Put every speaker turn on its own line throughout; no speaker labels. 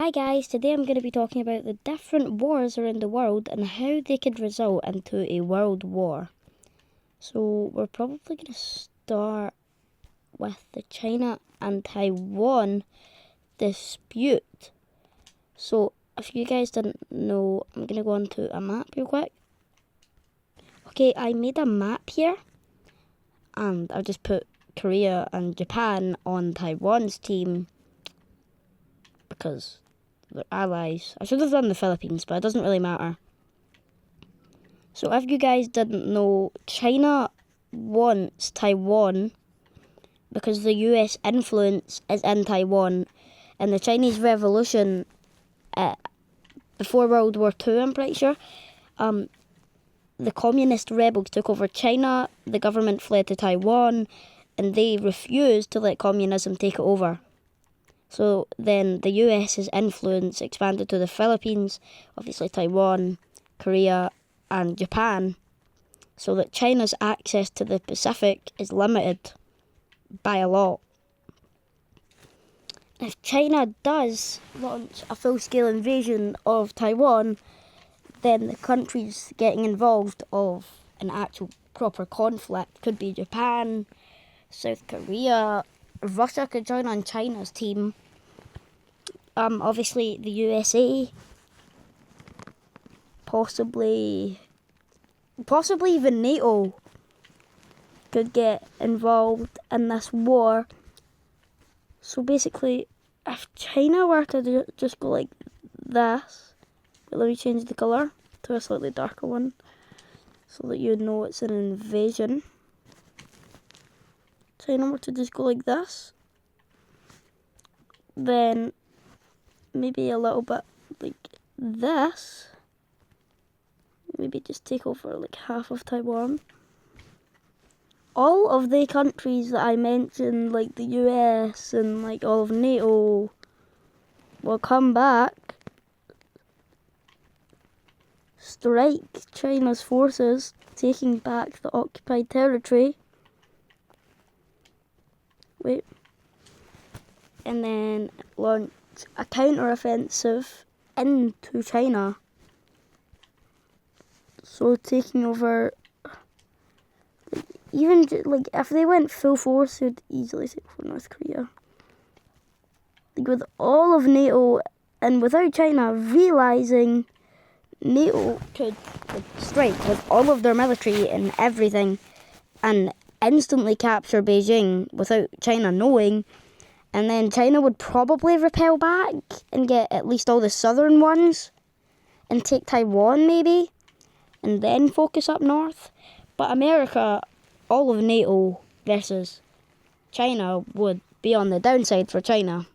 Hi guys, today I'm going to be talking about the different wars around the world and how they could result into a world war. So we're probably going to start with the China and Taiwan dispute. So if you guys didn't know, I'm going to go onto a map real quick. Okay, I made a map here and I've just put Korea and Japan on Taiwan's team because they're allies. I should have done the Philippines, but it doesn't really matter. So if you guys didn't know, China wants Taiwan because the US influence is in Taiwan. And the Chinese Revolution, before World War II, I'm pretty sure, the communist rebels took over China, the government fled to Taiwan, and they refused to let communism take it over. So then the US's influence expanded to the Philippines, obviously Taiwan, Korea, and Japan, so that China's access to the Pacific is limited by a lot. If China does launch a full-scale invasion of Taiwan, then the countries getting involved of an actual proper conflict could be Japan, South Korea. Russia could join on China's team. Obviously the USA, possibly even NATO could get involved in this war. So basically, if China were to just go like this, let me change the colour to a slightly darker one so that you know it's an invasion. China were to just go like this, then maybe a little bit like this, maybe just take over like half of Taiwan. All of the countries that I mentioned, like the US and like all of NATO, will come back, strike China's forces, taking back the occupied territory. And then launch a counter-offensive into China. So taking over, even like if they went full force, it would easily take over North Korea. Like with all of NATO and without China realising NATO could strike with all of their military and everything and instantly capture Beijing without China knowing. And then China would probably repel back and get at least all the southern ones and take Taiwan maybe, and then focus up north. But America, all of NATO versus China would be on the downside for China.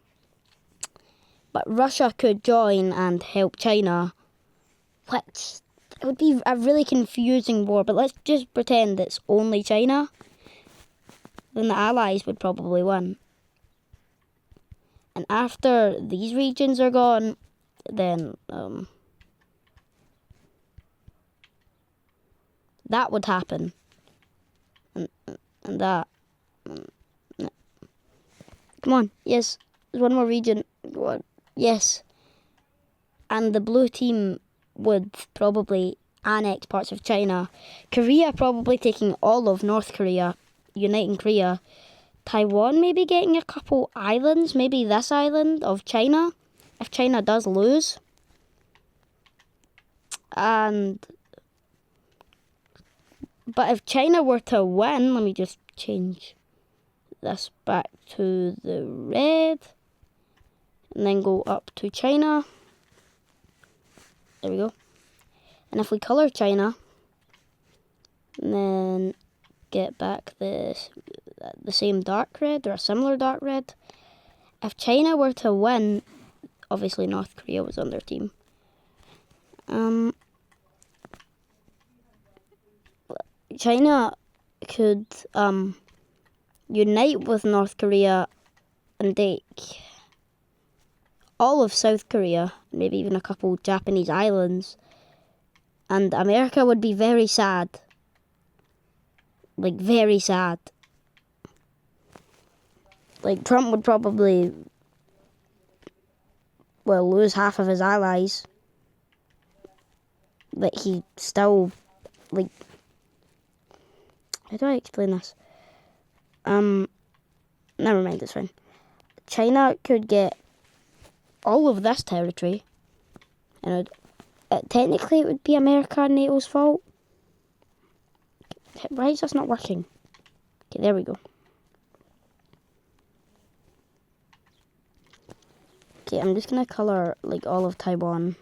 But Russia could join and help China, which it would be a really confusing war, but let's just pretend it's only China. Then the Allies would probably win. And after these regions are gone, then that would happen. And that. Come on, yes, there's one more region. Go on. Yes. And the blue team would probably annex parts of China. Korea probably taking all of North Korea, uniting Korea. Taiwan maybe getting a couple islands, maybe this island of China, if China does lose. But if China were to win, let me just change this back to the red, and then go up to China. There we go. And if we colour China, and then get back the same dark red or a similar dark red. If China were to win, obviously North Korea was on their team. China could unite with North Korea and take all of South Korea, maybe even a couple Japanese islands, and America would be very sad. Like, very sad. Like, Trump would probably well, lose half of his allies, but he still, like, how do I explain this? Never mind, it's fine. China could get all of this territory, and technically it would be America and NATO's fault. Why is this not working? Okay, there we go. Okay, I'm just gonna colour like all of Taiwan.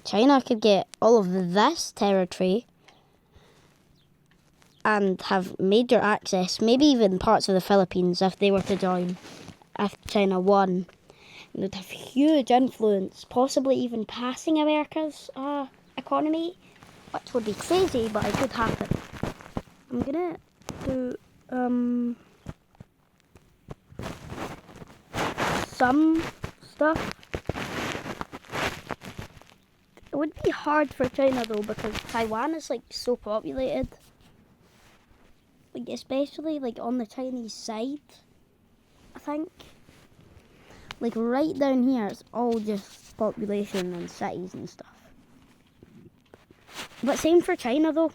China could get all of this territory and have major access, maybe even parts of the Philippines if they were to join, if China won. And they'd have huge influence, possibly even passing America's economy, which would be crazy, but it could happen. I'm gonna do some stuff. It would be hard for China though, because Taiwan is like so populated. Like especially like on the Chinese side, I think. Like right down here, it's all just population and cities and stuff. But same for China though.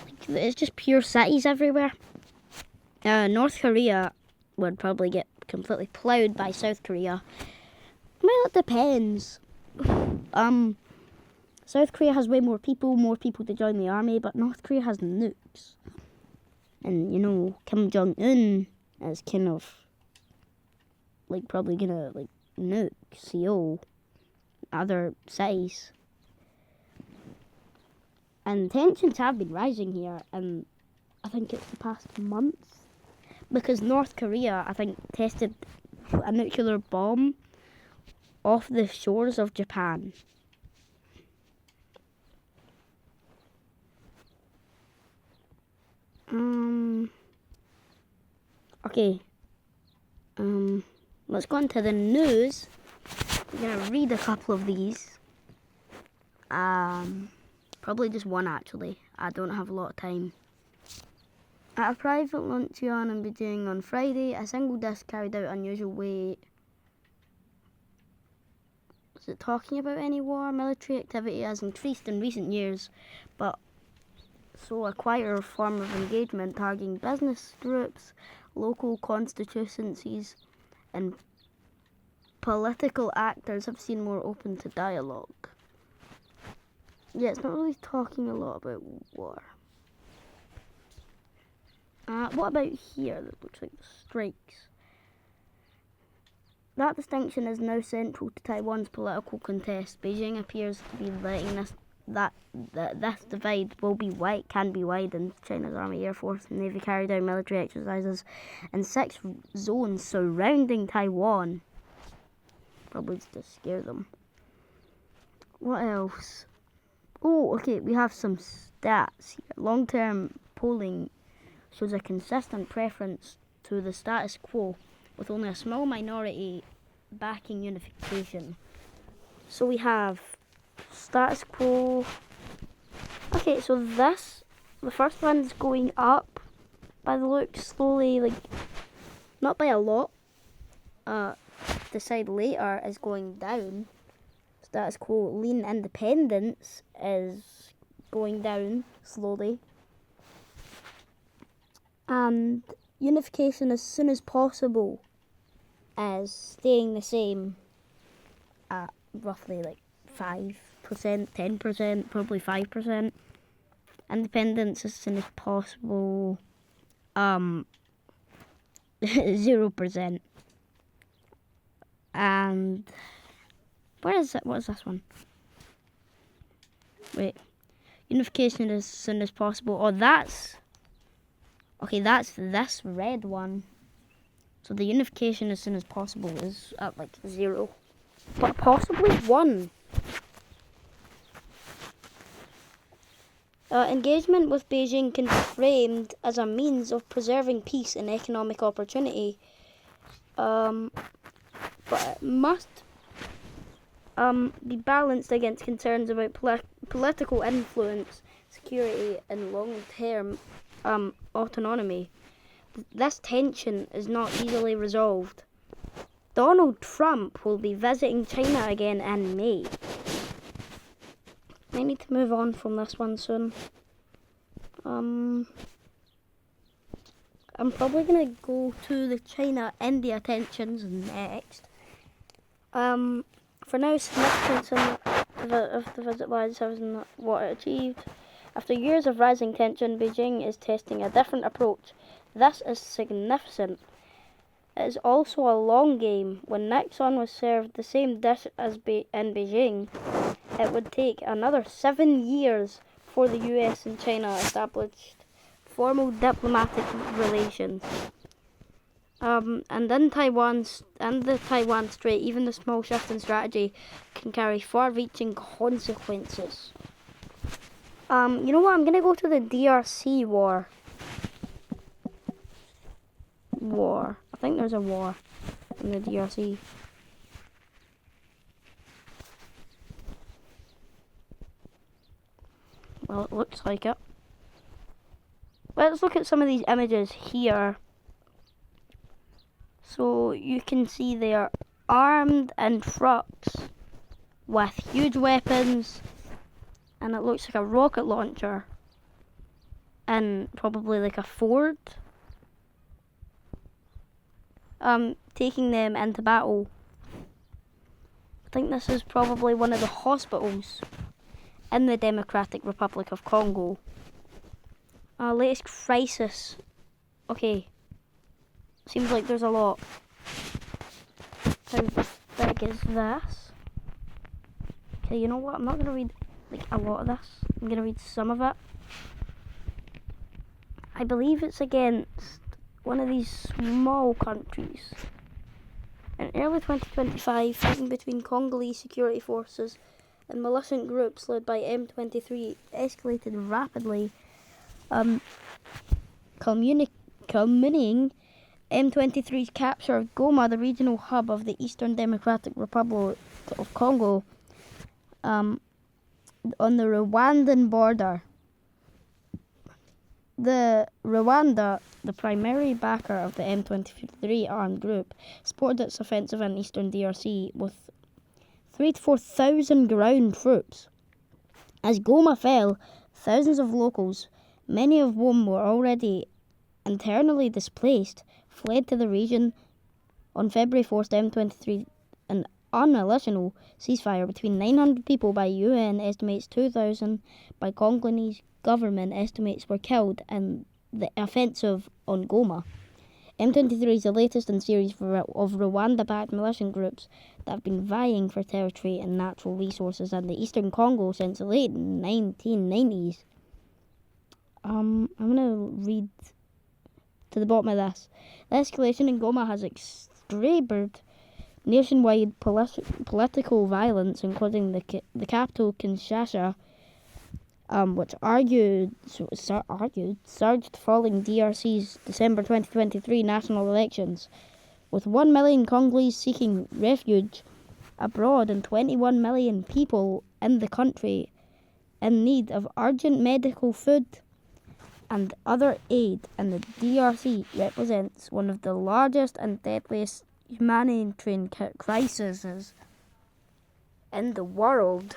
Like, it's just pure cities everywhere. North Korea would probably get completely ploughed by South Korea. Well, it depends. South Korea has way more people to join the army, but North Korea has nukes. And, you know, Kim Jong-un is kind of, like, probably gonna, like, nuke Seoul, other cities. And tensions have been rising here, and I think it's the past months. Because North Korea, I think, tested a nuclear bomb off the shores of Japan. Okay. Let's go into the news. I'm gonna read a couple of these. Probably just one actually. I don't have a lot of time. At a private luncheon in Beijing on Friday, a single disc carried out unusual weight. Is it talking about any war? Military activity has increased in recent years, but so a quieter form of engagement targeting business groups, local constituencies, and political actors have seen more open to dialogue. Yeah, it's not really talking a lot about war. What about here? That looks like the strikes. That distinction is now central to Taiwan's political contest. Beijing appears to be letting this divide can be widened. China's Army, Air Force, and Navy carried out military exercises in 6 zones surrounding Taiwan. Probably to scare them. What else? Oh, okay, we have some stats here. Long-term polling shows a consistent preference to the status quo, with only a small minority backing unification. So we have status quo. Okay, so the first one's going up by the looks, slowly, like, not by a lot. Decide later is going down. Status quo, lean independence is going down slowly. And unification as soon as possible is staying the same at roughly like 5%, 10%, probably 5%. Independence as soon as possible, 0%. And where is it? What is this one? Wait, unification as soon as possible. Oh, that's this red one. So the unification as soon as possible is at like 0, but possibly 1. Engagement with Beijing can be framed as a means of preserving peace and economic opportunity, but it must be balanced against concerns about political influence, security, and long-term autonomy. this tension is not easily resolved. Donald Trump will be visiting China again in May. I need to move on from this one soon. I'm probably going to go to the China-India tensions next. For now, significance of the visit lies in what it achieved. After years of rising tension, Beijing is testing a different approach. This is significant. It is also a long game. When Nixon was served the same dish as in Beijing, it would take another 7 years before the US and China established formal diplomatic relations. And in Taiwan and the Taiwan Strait, even the small shift in strategy can carry far-reaching consequences. You know what? I'm gonna go to the DRC war. I think there's a war in the DRC. Well, it looks like it. Let's look at some of these images here. So you can see they are armed in trucks with huge weapons, and it looks like a rocket launcher and probably like a Ford. Taking them into battle. I think this is probably one of the hospitals in the Democratic Republic of Congo. Latest crisis. Okay. Seems like there's a lot. How big is this? Okay, you know what? I'm not going to read like a lot of this. I'm going to read some of it. I believe it's against one of these small countries. In early 2025, fighting between Congolese security forces and militant groups led by M23 escalated rapidly, culminating M23's capture of Goma, the regional hub of the Eastern Democratic Republic of Congo, on the Rwandan border. Rwanda, the primary backer of the M23 armed group, supported its offensive in eastern DRC with 3,000 to 4,000 ground troops. As Goma fell, thousands of locals, many of whom were already internally displaced, fled to the region. On February 4th, M23, an unalitional ceasefire between 900 people by UN estimates 2,000 by Congolese government estimates were killed in the offensive on Goma. M23 is the latest in series of Rwanda-backed militant groups that have been vying for territory and natural resources in the eastern Congo since the late 1990s. I'm going to read to the bottom of this. The escalation in Goma has triggered nationwide political violence, including the capital Kinshasa, which surged following DRC's December 2023 national elections, with 1 million Congolese seeking refuge abroad and 21 million people in the country in need of urgent medical, food and other aid, and the DRC represents one of the largest and deadliest humanitarian crises in the world.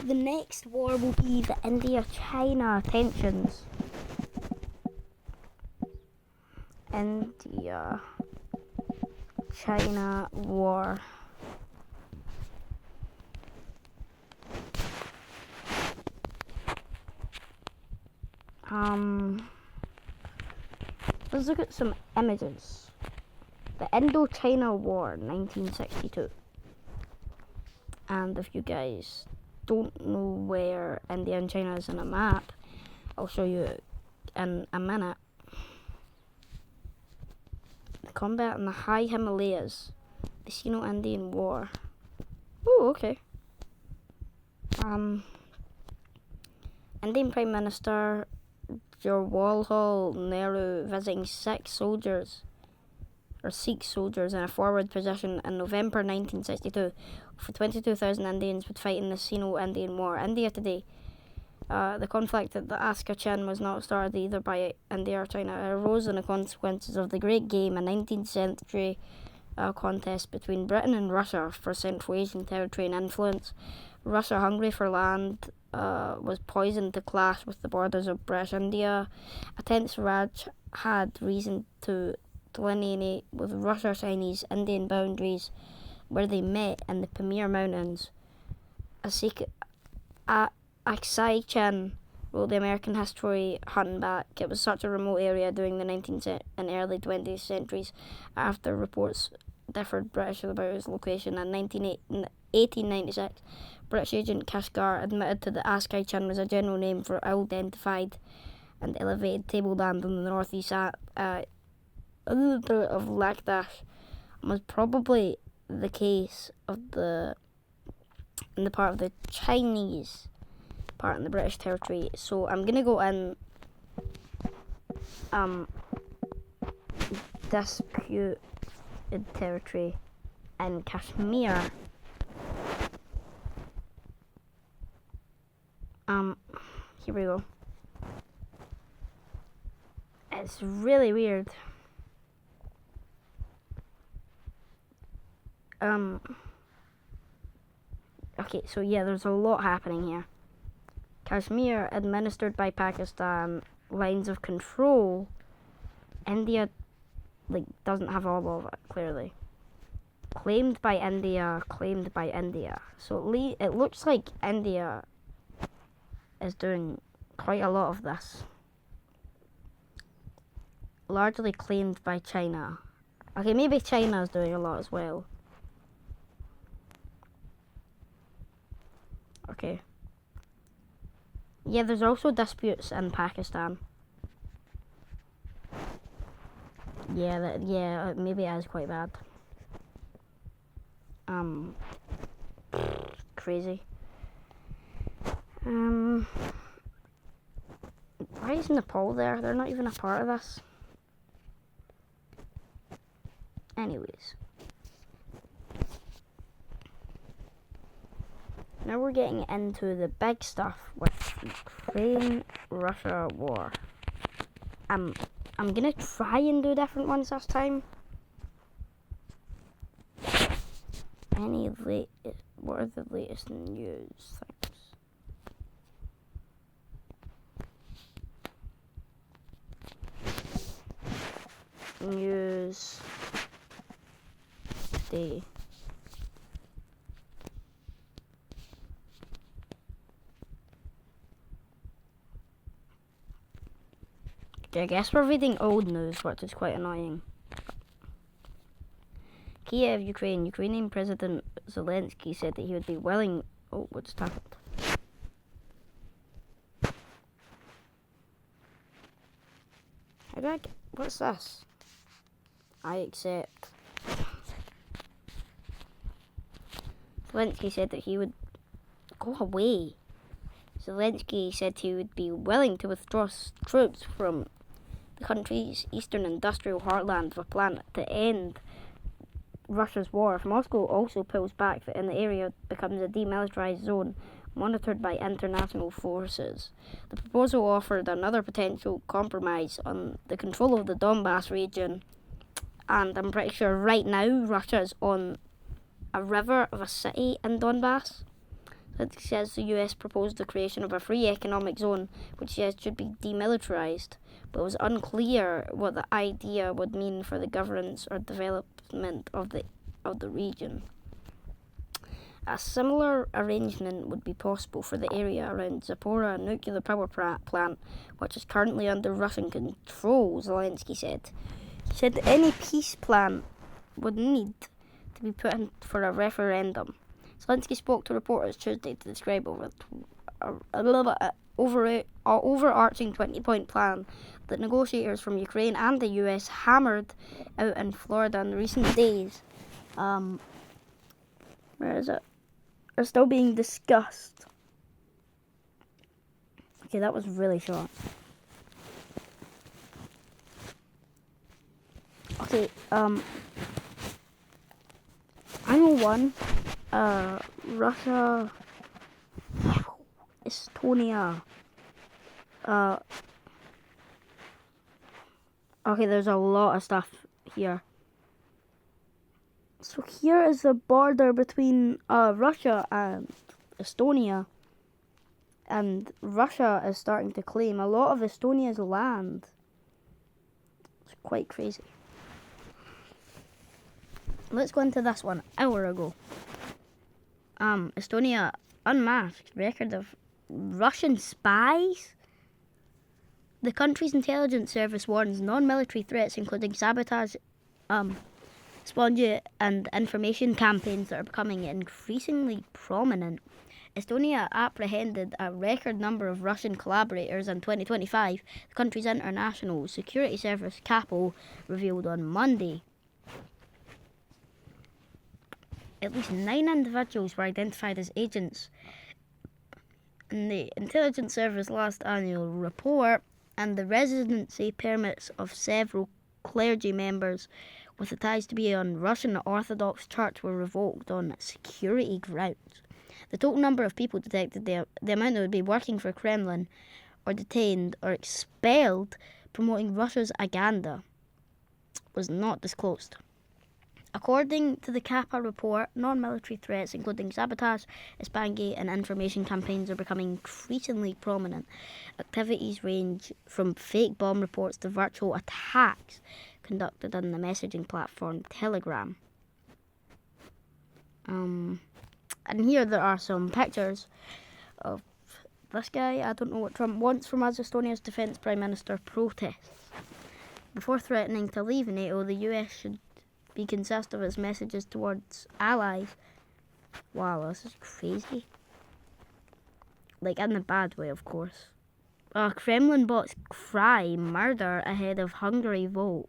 The next war will be the India-China tensions. India-China war. Let's look at some images. The Indo-China War, 1962. And if you guys don't know where India and China is on a map, I'll show you in a minute. The combat in the high Himalayas, the Sino-Indian War. Oh, okay. Indian Prime Minister Jawaharlal Nehru visiting Sikh soldiers in a forward position in November 1962. For 22,000 Indians would fight in the Sino-Indian War. India today. The conflict at the Aska-Chin was not started either by India or China. It arose in the consequences of the Great Game, a 19th century contest between Britain and Russia for Central Asian territory and influence. Russia, hungry for land, was poisoned to clash with the borders of British India. A tense Raj had reason to delineate with Russia-Chinese Indian boundaries, where they met in the Pamir Mountains. Aksai Chin wrote the American history Hunting Back. It was such a remote area during the 19th and early 20th centuries. After reports differed British about its location in 1896, British agent Kashgar admitted to the Aksai Chin was a general name for ill-identified and elevated tableland in the northeast of Lakdash, was probably the case in the part of the Chinese part in the British territory. So I'm gonna go in disputed territory in Kashmir. Here we go. It's really weird. Okay, so yeah, there's a lot happening here. Kashmir, administered by Pakistan, lines of control. India, doesn't have all of it, clearly. Claimed by India. So it looks like India is doing quite a lot of this. Largely claimed by China. Okay, maybe China is doing a lot as well. Okay. Yeah, there's also disputes in Pakistan. Yeah, maybe it is quite bad. Crazy. Why is Nepal there? They're not even a part of this. Anyways. Now we're getting into the big stuff with Ukraine-Russia war. I'm gonna try and do different ones this time. What are the latest news things? News day. I guess we're reading old news, which is quite annoying. Kiev, Ukraine. Ukrainian President Zelensky said that he would be willing... Oh, what just happened? How do I get... What's this? I accept. Zelensky said that he would... Go away. Zelensky said he would be willing to withdraw troops from the country's eastern industrial heartland with a plan to end Russia's war. If Moscow also pulls back, and the area becomes a demilitarized zone monitored by international forces. The proposal offered another potential compromise on the control of the Donbass region, and I'm pretty sure right now Russia is on a river of a city in Donbass. It says the US proposed the creation of a free economic zone, which says should be demilitarized, but it was unclear what the idea would mean for the governance or development of the region. A similar arrangement would be possible for the area around Zaporozhye nuclear power plant, which is currently under Russian control, Zelensky said. He said that any peace plan would need to be put in for a referendum. Zelensky spoke to reporters Tuesday to describe overarching 20-point plan that negotiators from Ukraine and the US hammered out in Florida in recent days. Where is it? Are still being discussed. Okay, that was really short. Okay, I know one. Russia, Estonia. Okay, there's a lot of stuff here. So here is the border between Russia and Estonia. And Russia is starting to claim a lot of Estonia's land. It's quite crazy. Let's go into this one. An hour ago. Estonia unmasked record of Russian spies. The country's intelligence service warns non-military threats, including sabotage, espionage, and information campaigns that are becoming increasingly prominent. Estonia apprehended a record number of Russian collaborators in 2025, the country's international security service, CAPO, revealed on Monday. At least 9 individuals were identified as agents in the intelligence service last annual report, and the residency permits of several clergy members with the ties to be on Russian Orthodox Church were revoked on security grounds. The total number of people detected, the amount that would be working for Kremlin or detained or expelled promoting Russia's agenda, was not disclosed. According to the Kappa report, non-military threats, including sabotage, espionage, and information campaigns, are becoming increasingly prominent. Activities range from fake bomb reports to virtual attacks conducted on the messaging platform Telegram. And here there are some pictures of this guy. I don't know what Trump wants from us. Estonia's defence prime minister protests. Before threatening to leave NATO, the US should be consist of its messages towards allies. Wow, this is crazy. Like, in a bad way, of course. Kremlin bots cry murder ahead of Hungary vote.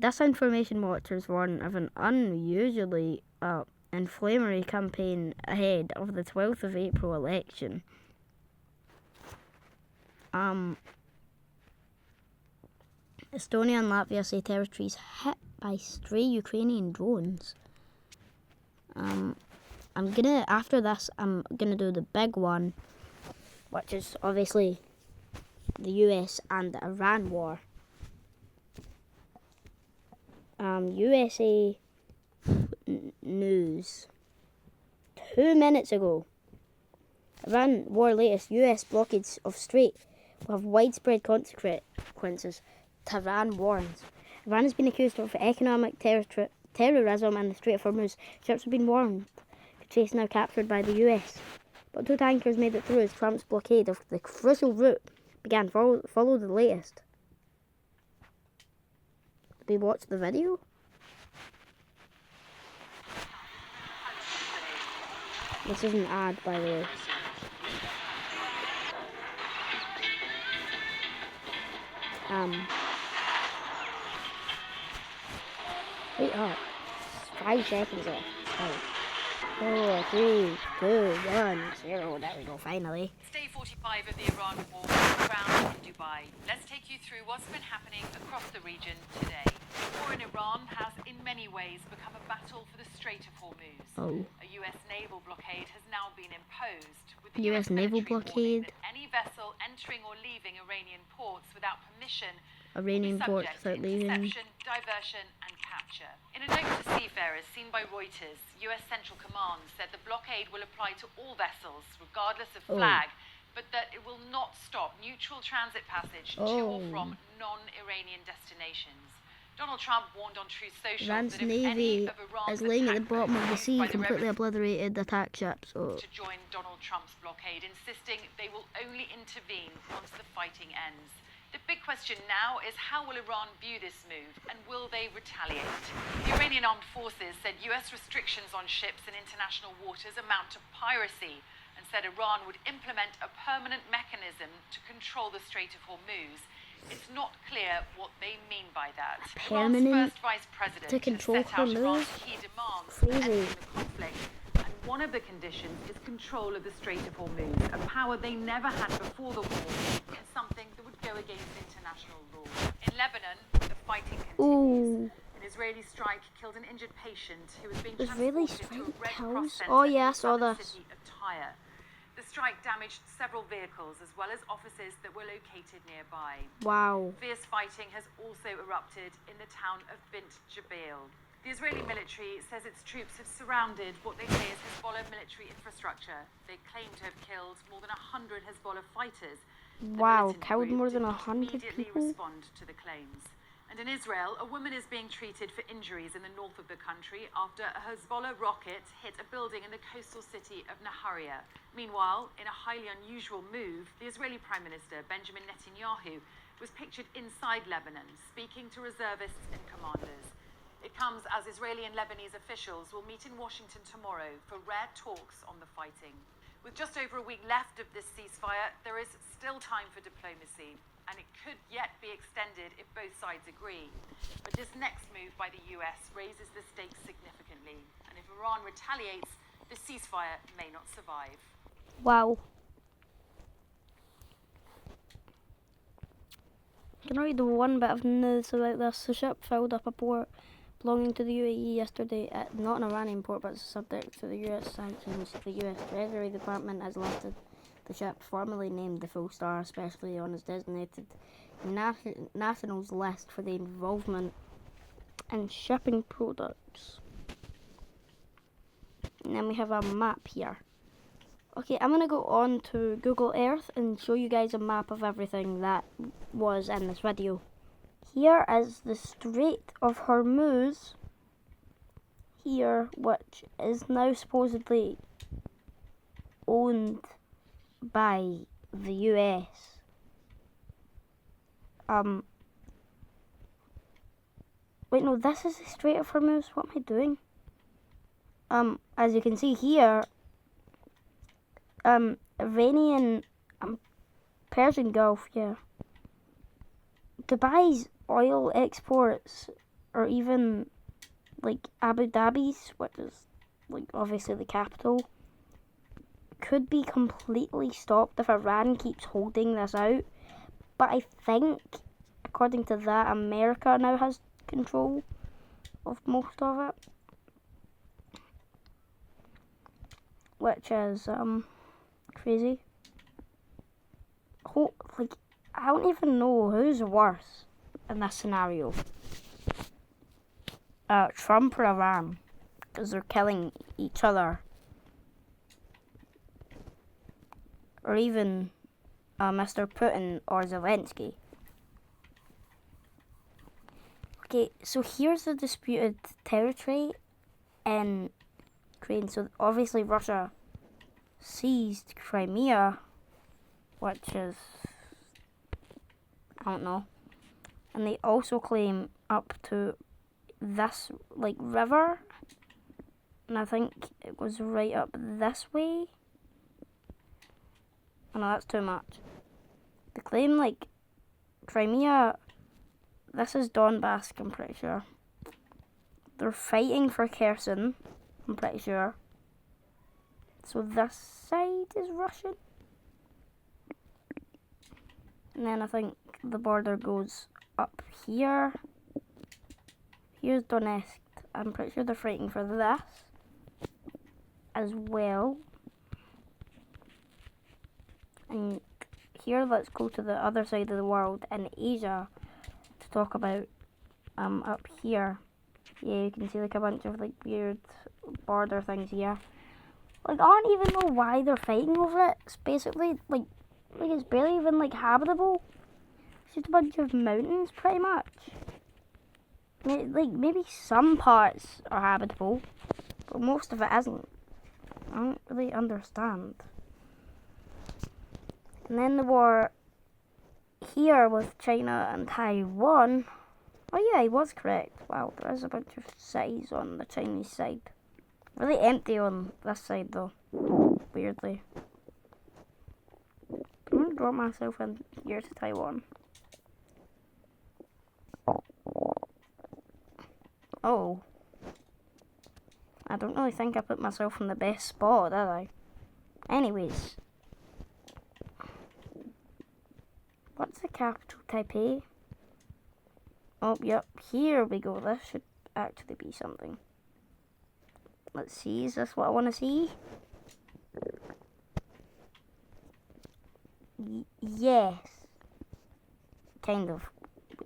Disinformation watchers warn of an unusually inflammatory campaign ahead of the 12th of April election. Estonia and Latvia say territories hit by stray Ukrainian drones. After this, I'm gonna do the big one, which is obviously the US and the Iran war. USA News. 2 minutes ago. Iran war latest. US blockades of Strait will have widespread consequences. Tehran warns. Iran has been accused of economic terrorism in the Strait of Hormuz. Ships have been warned. The chase now captured by the US. But 2 tankers made it through as Trump's blockade of the crucial route began. Follow the latest. Did we watch the video? This is an ad, by the way. Wait up. 5 seconds left. 4, 3, 2, 1, 0. There we go, finally.
It's day 45 of the Iran war on the ground in Dubai. Let's take you through what's been happening across the region today. The war in Iran has in many ways become a battle for the Strait of Hormuz. A US naval blockade has now been imposed, with the
US naval blockade
that any vessel entering or leaving Iranian ports without permission
Iranian ports without leaving.
Interception, diversion and capture. In a note to seafarers seen by Reuters, US Central Command said the blockade will apply to all vessels, regardless of flag, but that it will not stop neutral transit passage to or from non-Iranian destinations. Donald Trump warned on Truth Social
Iran's
that if
navy
any of Iran's
is laying at the bottom of the
attack
sea,
by the
completely obliterated attack ships.
to join Donald Trump's blockade, insisting they will only intervene once the fighting ends. The big question now is how will Iran view this move and will they retaliate? The Iranian armed forces said US restrictions on ships in international waters amount to piracy and said Iran would implement a permanent mechanism to control the Strait of Hormuz. It's not clear what they mean by that. Iran's first vice president
to control
has set out Iran's
Hormuz?
key demands
Crazy.
for ending the conflict. And one of the conditions is control of the Strait of Hormuz, a power they never had before the war, and something that would go against international law. In Lebanon, the fighting continues. An Israeli strike killed an injured patient who was being
Israeli
transported to a
strike
Red
kills?
Cross centre
Oh, yeah, I
in the
saw
southern
this.
city of Tyre. The strike damaged several vehicles as well as offices that were located nearby.
Wow.
Fierce fighting has also erupted in the town of Bint Jbeil. The Israeli military says its troops have surrounded what they say is Hezbollah military infrastructure. They claim to have killed more than 100 Hezbollah fighters.
Wow, killed more than 100
immediately
people?
respond to the claims. And in Israel, a woman is being treated for injuries in the north of the country after a Hezbollah rocket hit a building in the coastal city of Nahariya. Meanwhile, in a highly unusual move, the Israeli Prime Minister, Benjamin Netanyahu, was pictured inside Lebanon, speaking to reservists and commanders. It comes as Israeli and Lebanese officials will meet in Washington tomorrow for rare talks on the fighting. With just over a week left of this ceasefire, there is still time for diplomacy, and it could yet be extended if both sides agree. But this next move by the US raises the stakes significantly, and if Iran retaliates, the ceasefire may not survive.
Wow. Can I read the one bit of news about this? The ship filled up a port belonging to the UAE yesterday, not an Iranian port, but subject to the US sanctions. The US Treasury Department has listed the ship, formerly named the Full Star, especially on its designated nationals list for the involvement in shipping products. And then we have a map here. Okay, I'm going to go on to Google Earth and show you guys a map of everything that was in this video. Here is the Strait of Hormuz, here, which is now supposedly owned by the US. Wait, no, this is the Strait of Hormuz. What am I doing? As you can see here, Iranian, Persian Gulf, yeah. Dubai's oil exports, or even like Abu Dhabi's, which is like obviously the capital, could be completely stopped if Iran keeps holding this out. But I think, according to that, America now has control of most of it, which is crazy. Like, I don't even know who's worse in this scenario. Trump or Iran, because they're killing each other. Or even Mr. Putin or Zelensky. Okay, so here's the disputed territory in Ukraine. So obviously Russia seized Crimea, which is, I don't know. And they also claim up to this, like, river. And I think it goes right up this way. Oh no, that's too much. They claim, like, Crimea, this is Donbass, I'm pretty sure. They're fighting for Kherson, I'm pretty sure. So this side is Russian. And then I think the border goes up here. Here's Donetsk. I'm pretty sure they're fighting for this as well. And here, let's go to the other side of the world in Asia to talk about up here. Yeah, you can see like a bunch of like weird border things here. Like, I don't even know why they're fighting over it. It's basically like it's barely even like habitable. It's just a bunch of mountains, pretty much. Like, maybe some parts are habitable, but most of it isn't. I don't really understand. And then the war here with China and Taiwan. Oh yeah, he was correct. Wow, there is a bunch of cities on the Chinese side. Really empty on this side though, weirdly. I'm going to drop myself in here to Taiwan. Oh. I don't really think I put myself in the best spot, did I? Anyways. What's the capital? Taipei? Oh, yep. Here we go. This should actually be something. Let's see. Is this what I want to see? Yes. Kind of.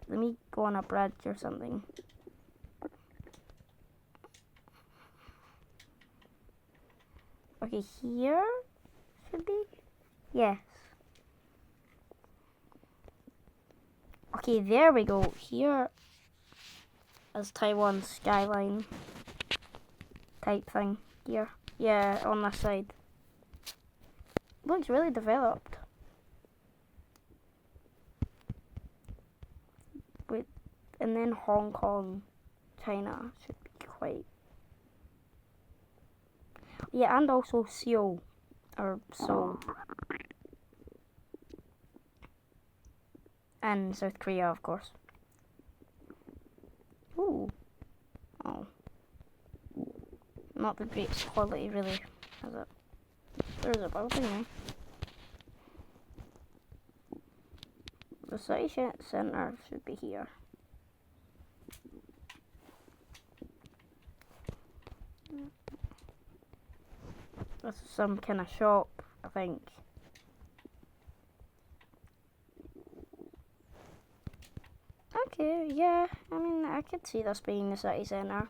Let me go on a bridge or something. Okay, here should be? Yes. Okay, there we go. Here is Taiwan's skyline type thing. Here. Yeah, on this side. Looks really developed. Wait, and then Hong Kong, China should be quite. Yeah, and also Seoul, or Seoul. And South Korea, of course. Ooh. Oh. Not the greatest quality, really, is it? There's a building there. The city centre should be here. This is some kind of shop, I think. Okay, yeah, I mean, I could see this being the city centre.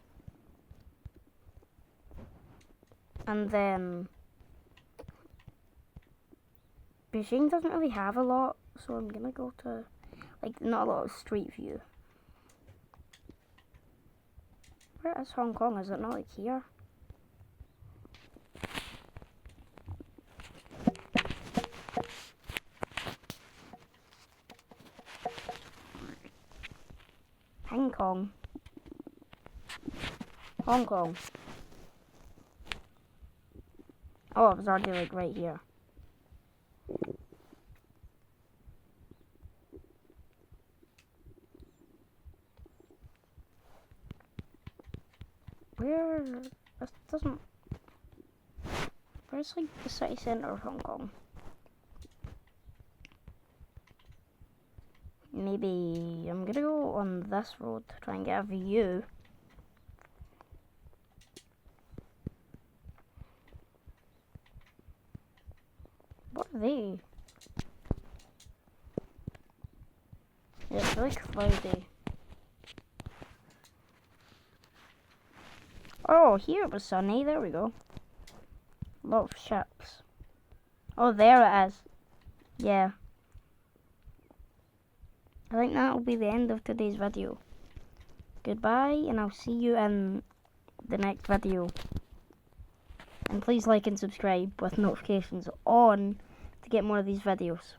And then Beijing doesn't really have a lot, so I'm gonna go to, like, not a lot of street view. Where is Hong Kong? Is it not, like, here? Hong Kong. Hong Kong. Oh, it was already, like, right here. Where? This doesn't. Where's, like, the city centre of Hong Kong? Maybe I'm gonna go on this road to try and get a view. What are they? Yeah, it's really cloudy. Oh, here it was sunny. There we go. A lot of ships. Oh, there it is. Yeah. I think that will be the end of today's video. Goodbye, and I'll see you in the next video. And please like and subscribe with notifications on to get more of these videos.